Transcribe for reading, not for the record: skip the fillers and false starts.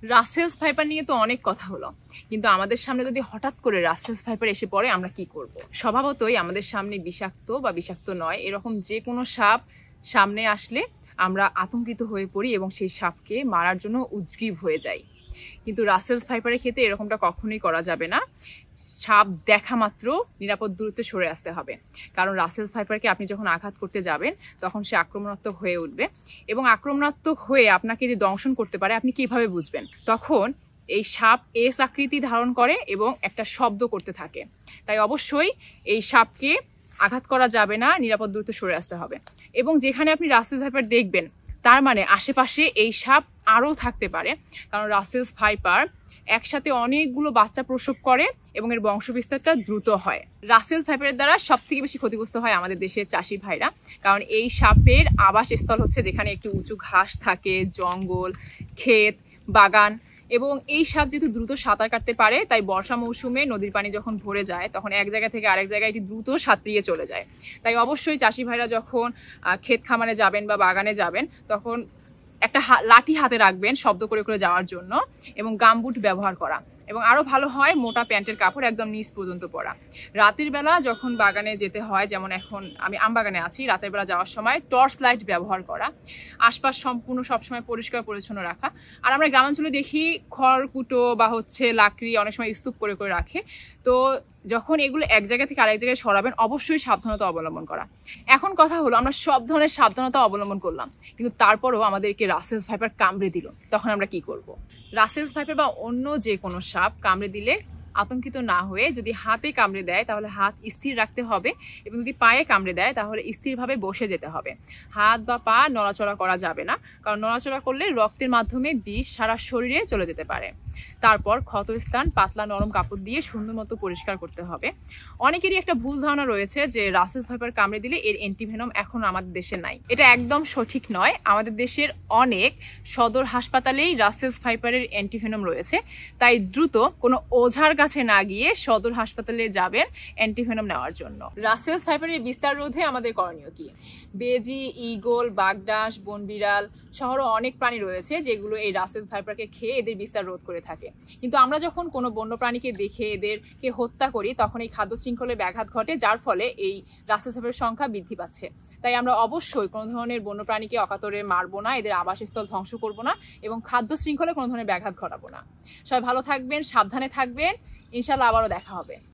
Russell's viper নিয়ে তো অনেক কথা হলো, কিন্তু আমাদের সামনে যদি হঠাৎ করে রাসেলস ভাইপার এসে পড়ে আমরা কি করব? স্বভাবতই আমাদের সামনে বিষাক্ত বা বিষাক্ত নয় এরকম যে কোনো সাপ সামনে আসলে আমরা আতঙ্কিত হয়ে পড়ি এবং সেই সাপকে মারার জন্য উদ্গ্রীব হয়ে যাই। কিন্তু রাসেলস ভাইপারের ক্ষেত্রে এরকমটা কখনোই করা যাবে না। সাপ দেখা মাত্র নিরাপদ দূরত্বে সরে আসতে হবে, কারণ রাসেলস ভাইপারকে আপনি যখন আঘাত করতে যাবেন তখন সে আক্রমণাত্মক হয়ে উঠবে এবং আক্রমণাত্মক হয়ে আপনাকে যে দংশন করতে পারে আপনি কিভাবে বুঝবেন? তখন এই সাপ এস আকৃতি ধারণ করে এবং একটা শব্দ করতে থাকে। তাই অবশ্যই এই সাপকে আঘাত করা যাবে না, নিরাপদ দূরত্বে সরে আসতে হবে। এবং যেখানে আপনি রাসেলস ভাইপার দেখবেন তার মানে আশেপাশে এই সাপ আরও থাকতে পারে, কারণ রাসেলস ভাইপার একসাথে অনেকগুলো বাচ্চা প্রসব করে এবং এর বংশবিস্তারটা দ্রুত হয়। রাসেলস ভাইপারের দ্বারা সব থেকে বেশি ক্ষতিগ্রস্ত হয় আমাদের দেশের চাষি ভাইরা, কারণ এই সাপের আবাসস্থল হচ্ছে যেখানে একটু উঁচু ঘাস থাকে, জঙ্গল, ক্ষেত, বাগান। এবং এই সাপ যেহেতু দ্রুত সাঁতার কাটতে পারে তাই বর্ষা মৌসুমে নদীর পানি যখন ভরে যায় তখন এক জায়গা থেকে আরেক জায়গায় এটি দ্রুত সাঁতরিয়ে চলে যায়। তাই অবশ্যই চাষি ভাইরা যখন ক্ষেত খামারে যাবেন বা বাগানে যাবেন তখন একটা লাঠি হাতে রাখবেন শব্দ করে করে যাওয়ার জন্য, এবং গামবুট ব্যবহার করা, এবং আরো ভালো হয় মোটা প্যান্টের কাপড় একদম নিচ পর্যন্ত পরা। রাতের বেলা যখন বাগানে যেতে হয়, যেমন এখন আমি আম বাগানে আছি, রাতের বেলা যাওয়ার সময় টর্চ লাইট ব্যবহার করা, আশপাশ সম্পূর্ণ সবসময় পরিষ্কার পরিচ্ছন্ন রাখা। আর আমরা গ্রামাঞ্চলে দেখি খড়কুটো বা হচ্ছে লাকড়ি অনেক সময় স্তূপ করে করে রাখে, তো যখন এগুলো এক জায়গা থেকে আরেক জায়গায় সরাবেন অবশ্যই সাবধানতা অবলম্বন করা। এখন কথা হলো আমরা সব ধরনের সাবধানতা অবলম্বন করলাম, কিন্তু তারপরেও আমাদেরকে রাসেলস ভাইপার কামড়ে দিল, তখন আমরা কি করব? রাসেলস ভাইপার বা অন্য যে কোনো সাপ কামড়ে দিলে আতঙ্কিত না হয়ে যদি হাতে কামড়ে দেয় তাহলে হাত স্থির রাখতে হবে, এবং যদি পায়ে কামড়ে দেয় তাহলে স্থিরভাবে বসে যেতে হবে। হাত বা পা নড়াচড়া করা যাবে না, কারণ নড়াচড়া করলে রক্তের মাধ্যমে বিষ সারা শরীরে চলে যেতে পারে। তারপর ক্ষতস্থান পাতলা নরম কাপড় দিয়ে সুন্দর মতো পরিষ্কার করতে হবে। অনেকেরই একটা ভুল ধারণা রয়েছে যে রাসেলস ভাইপার কামড়ে দিলে এর অ্যান্টিভেনম এখন আমাদের দেশে নাই। এটা একদম সঠিক নয়। আমাদের দেশের অনেক সদর হাসপাতালেই রাসেলস ভাইপারের অ্যান্টিভেনম রয়েছে, তাই দ্রুত কোনো ওঝার কাছে না গিয়ে সদর হাসপাতালে যাবেন অ্যান্টিভেনম নেওয়ার জন্য। রাসেলস ভাইপারের বিস্তার রোধে আমাদের করণীয় কি? বেজি, ঈগল, বাগডাস, বনবিড়াল শহরে অনেক প্রাণী রয়েছে যেগুলো এই রাসেলস ভাইপারকে খেয়ে এদের বিস্তার রোধ করে থাকে। কিন্তু আমরা যখন কোনো বন্য প্রাণীকে দেখে এদেরকে হত্যা করি তখন এই খাদ্য শৃঙ্খলে ব্যাঘাত ঘটে, যার ফলে এই রাসেলস ভাইপারের সংখ্যা বৃদ্ধি পাচ্ছে। তাই আমরা অবশ্যই কোনো ধরনের বন্য প্রাণীকে অকাতরে মারবো না, এদের আবাসস্থল ধ্বংস করবো না এবং খাদ্য শৃঙ্খলে কোনো ধরনের ব্যাঘাত ঘটাবো না। সবাই ভালো থাকবেন, সাবধানে থাকবেন। ইনশাল্লাহ আবারও দেখা হবে।